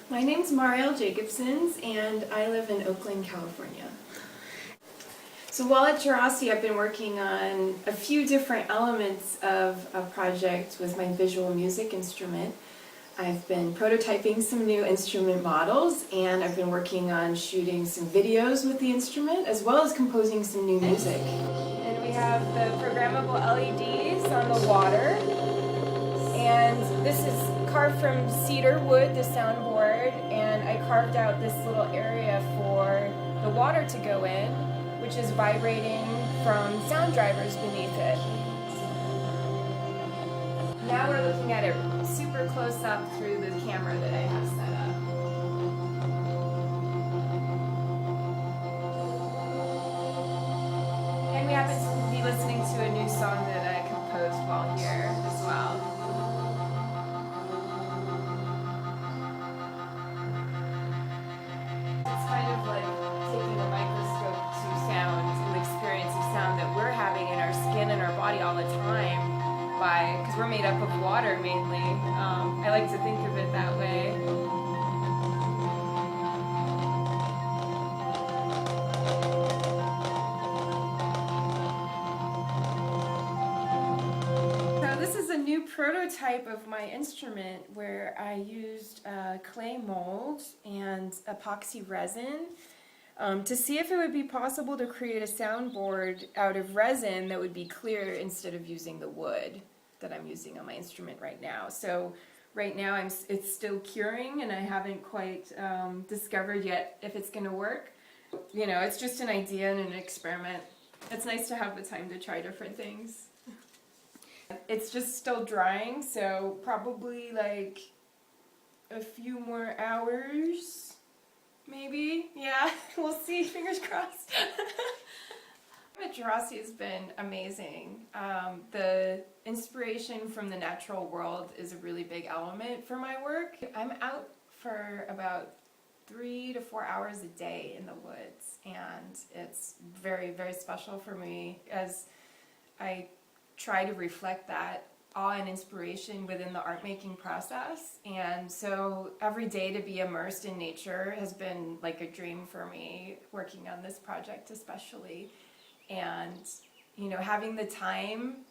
My name's Marielle Jakobsons, and I live in Oakland, California. So while at Jurasi, I've been working on a few different elements of a project with my visual music instrument. I've been prototyping some new instrument models, and I've been working on shooting some videos with the instrument, as well as composing some new music. And we have the programmable LEDs on the water, and this is carved from cedar wood, the soundboard, and I carved out this little area for the water to go in, which is vibrating from sound drivers beneath it. Now we're looking at it super close up through the camera that I have set up. And we happen to be listening to a new song that I composed while here as well. It's kind of like taking a microscope to sound and the experience of sound that we're having in our skin and our body all the time, because we're made up of water mainly. I like to think of it that way. So this is a new prototype of my instrument where I used clay mold and epoxy resin to see if it would be possible to create a soundboard out of resin that would be clear instead of using the wood that I'm using on my instrument right now. So right now it's still curing, and I haven't quite discovered yet if it's going to work. You know, it's just an idea and an experiment. It's nice to have the time to try different things. It's just still drying, so probably like a few more hours, maybe. Yeah, we'll see. Fingers crossed. Jurasi has been amazing. The inspiration from the natural world is a really big element for my work. I'm out for about 3 to 4 hours a day in the woods, and it's very, very special for me as I try to reflect that awe and inspiration within the art making process. And so every day to be immersed in nature has been like a dream for me, working on this project especially. And you know, having the time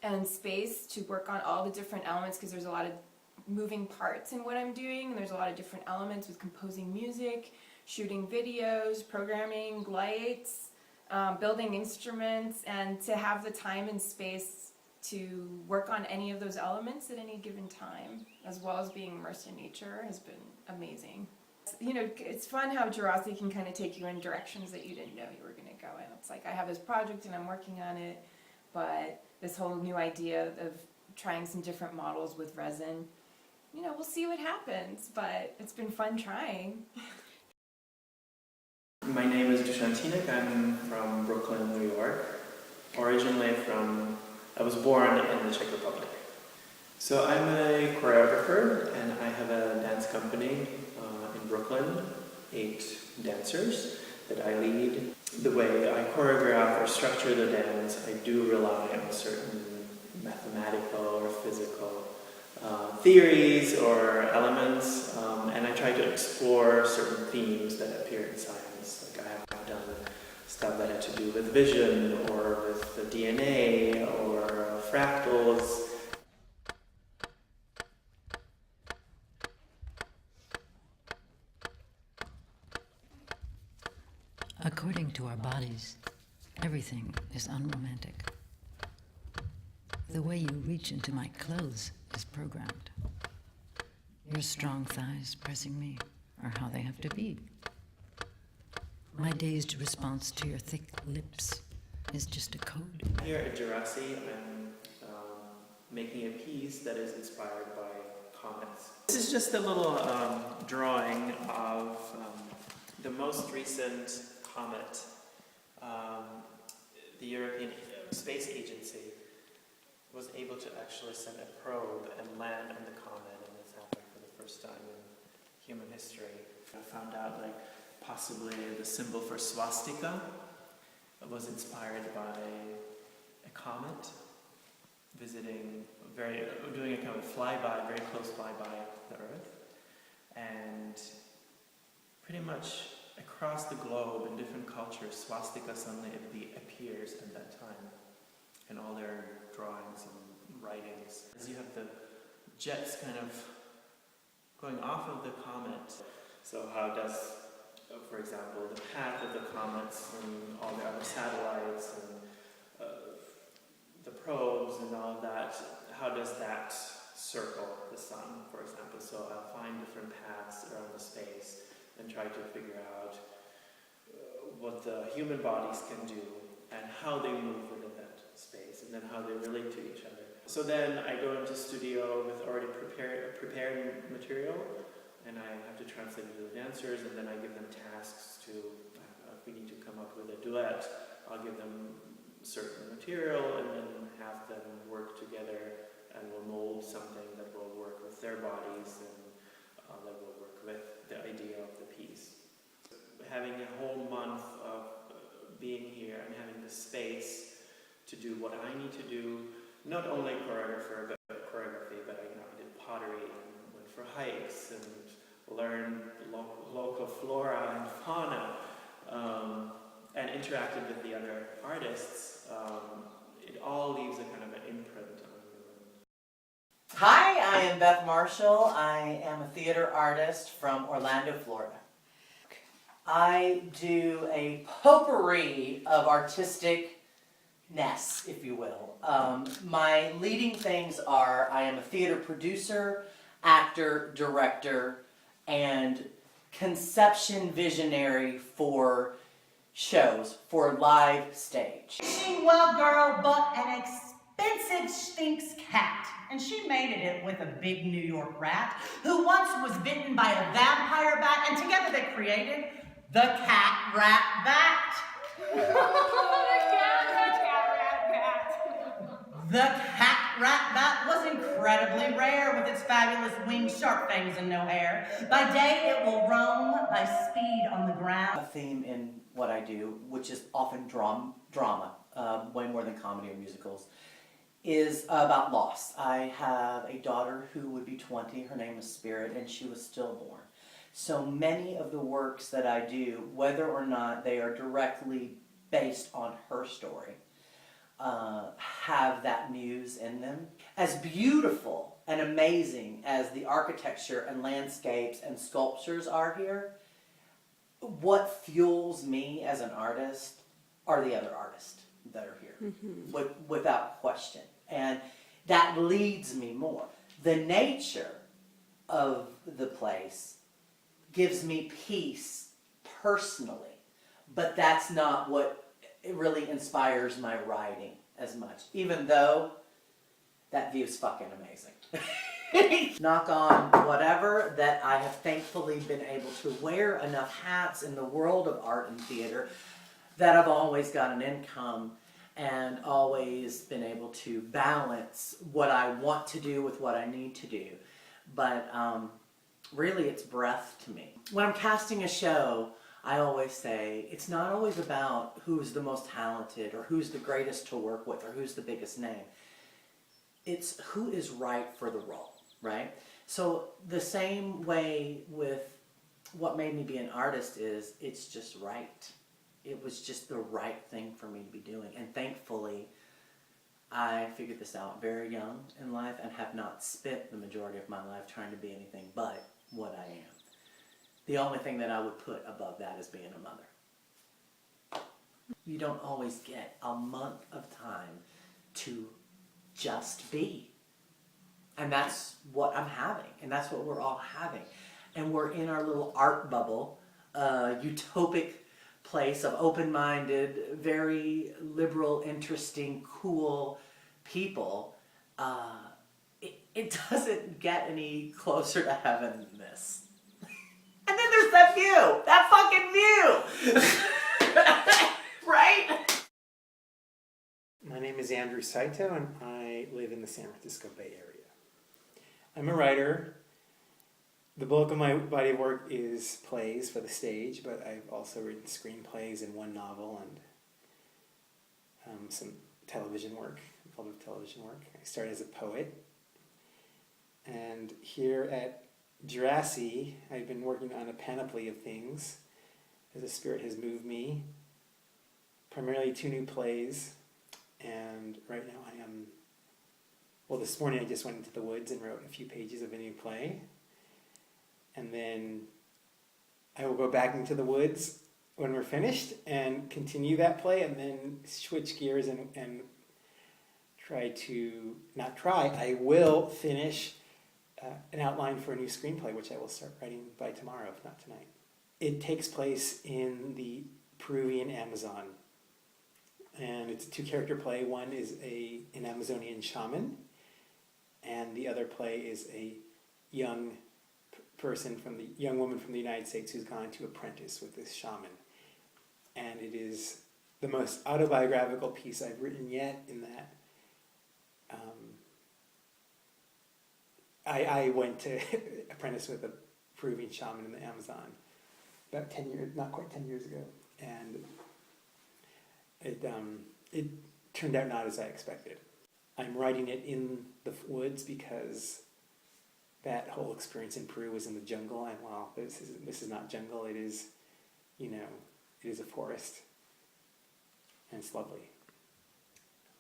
and space to work on all the different elements, because there's a lot of moving parts in what I'm doing, and there's a lot of different elements with composing music, shooting videos, programming lights, building instruments, and to have the time and space to work on any of those elements at any given time, as well as being immersed in nature, has been amazing. You know, it's fun how Jurasi can kind of take you in directions that you didn't know you were going to go in. It's like I have this project and I'm working on it, but this whole new idea of trying some different models with resin, you know, we'll see what happens, but it's been fun trying. My name is Dušan Týnek. I'm from Brooklyn, New York. Originally I was born in the Czech Republic. So I'm a choreographer, and I have a dance company in Brooklyn, 8 dancers that I lead. The way I choreograph or structure the dance, I do rely on certain mathematical or physical theories or elements, and I try to explore certain themes that appear in science. Like I have done stuff that had to do with vision or with the DNA or fractals. According to our bodies, everything is unromantic. The way you reach into my clothes is programmed. Your strong thighs pressing me are how they have to be. My dazed response to your thick lips is just a code. Here at Jurasi, I'm making a piece that is inspired by comets. This is just a little drawing of the most recent comet. The European Space Agency was able to actually send a probe and land on the comet, and this happened for the first time in human history. I found out like possibly the symbol for swastika was inspired by a comet visiting, doing a kind of flyby, very close flyby the Earth. and pretty much across the globe in different cultures, swastika suddenly appears at that time in all their drawings and writings. As you have the jets kind of going off of the comet. So how does, for example, the path of the comets and all the other satellites and the probes and all of that, how does that circle the sun, for example? So I'll find different paths around the space and try to figure out what the human bodies can do and how they move within that space, and then how they relate to each other. So then I go into studio with already prepared material, and I have to translate it to the dancers, and then I give them tasks to, if we need to come up with a duet, I'll give them certain material and then have them work together, and we'll mold something that will work with their bodies and that will work with the idea of the piece. Having a whole month of being here and having the space to do what I need to do, not only choreography, but I did pottery and went for hikes and learned local flora and fauna, and interacted with the other artists. It all leaves a kind of an imprint on you. Hi, I am Beth Marshall. I am a theater artist from Orlando, Florida. I do a potpourri of artisticness, if you will. My leading things are I am a theater producer, actor, director, and conception visionary for shows, for live stage. Well, girl, but an expensive Sphinx cat. And she mated it with a big New York rat who once was bitten by a vampire bat, and together they created the Cat Rat Bat. The Cat Rat Bat was incredibly rare with its fabulous wings, sharp fangs, and no hair. By day it will roam, by speed on the ground. A theme in what I do, which is often drama, way more than comedy or musicals, is about loss. I have a daughter who would be 20, her name is Spirit, and she was stillborn. So many of the works that I do, whether or not they are directly based on her story, have that muse in them. As beautiful and amazing as the architecture and landscapes and sculptures are here, what fuels me as an artist are the other artists that are here, without question. And that leads me more. The nature of the place gives me peace personally, but that's not what it really inspires my writing as much, even though that view's fucking amazing. Knock on whatever, that I have thankfully been able to wear enough hats in the world of art and theater that I've always got an income and always been able to balance what I want to do with what I need to do. But really it's breath to me. When I'm casting a show, I always say, it's not always about who's the most talented or who's the greatest to work with or who's the biggest name. It's who is right for the role, right? So the same way with what made me be an artist is, it's just right. It was just the right thing for me to be doing. And thankfully, I figured this out very young in life and have not spent the majority of my life trying to be anything but what I am. The only thing that I would put above that is being a mother. You don't always get a month of time to just be. And that's what I'm having. And that's what we're all having. And we're in our little art bubble, utopic place of open-minded, very liberal, interesting, cool people. It doesn't get any closer to heaven than this. And then there's that view! That fucking view! Right? My name is Andrew Saito, and I live in the San Francisco Bay Area. I'm a writer. The bulk of my body of work is plays for the stage, but I've also written screenplays and one novel and some television work, public television work. I started as a poet, and here at Jurassic, I've been working on a panoply of things as the spirit has moved me. Primarily 2 new plays, and right now this morning I just went into the woods and wrote a few pages of a new play. And then I will go back into the woods when we're finished and continue that play, and then switch gears and I will finish an outline for a new screenplay, which I will start writing by tomorrow, if not tonight. It takes place in the Peruvian Amazon, and it's a 2-character play. One is an Amazonian shaman, and the other play is a young woman from the United States who's gone to apprentice with this shaman. And it is the most autobiographical piece I've written yet, in that I went to apprentice with a Peruvian shaman in the Amazon about 10 years, not quite 10 years ago. And it turned out not as I expected. I'm writing it in the woods because that whole experience in Peru was in the jungle, and this is not jungle, it is, it is a forest, and it's lovely.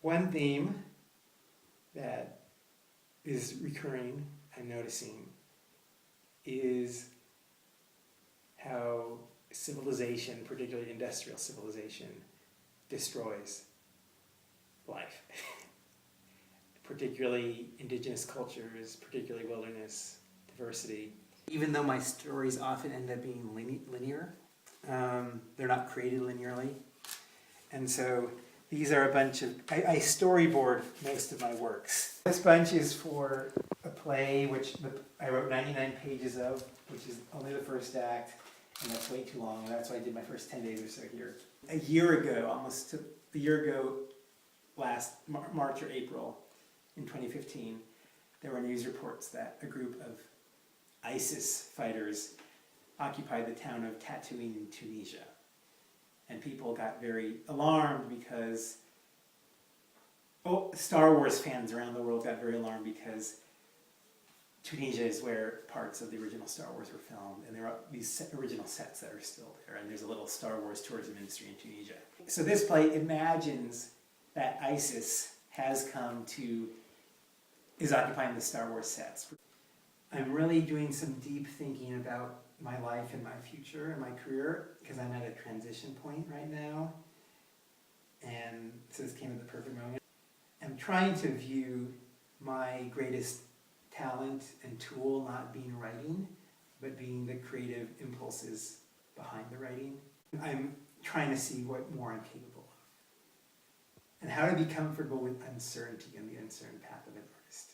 One theme that is recurring, I'm noticing, is how civilization, particularly industrial civilization, destroys life. Particularly indigenous cultures, particularly wilderness, diversity. Even though my stories often end up being linear, they're not created linearly. And so these are a bunch of, I storyboard most of my works. This bunch is for a play which I wrote 99 pages of, which is only the first act, and that's way too long, and that's why I did my first 10 days or so here. Almost a year ago, last March or April, in 2015, there were news reports that a group of ISIS fighters occupied the town of Tatooine in Tunisia. And people got very alarmed because Star Wars fans around the world got very alarmed because Tunisia is where parts of the original Star Wars were filmed, and there are these original sets that are still there, and there's a little Star Wars tourism industry in Tunisia. So this play imagines that ISIS is occupying the Star Wars sets. I'm really doing some deep thinking about my life and my future and my career, because I'm at a transition point right now, and so this came at the perfect moment. I'm trying to view my greatest talent and tool not being writing, but being the creative impulses behind the writing. I'm trying to see what more I'm capable of, and how to be comfortable with uncertainty and the uncertain path of an artist.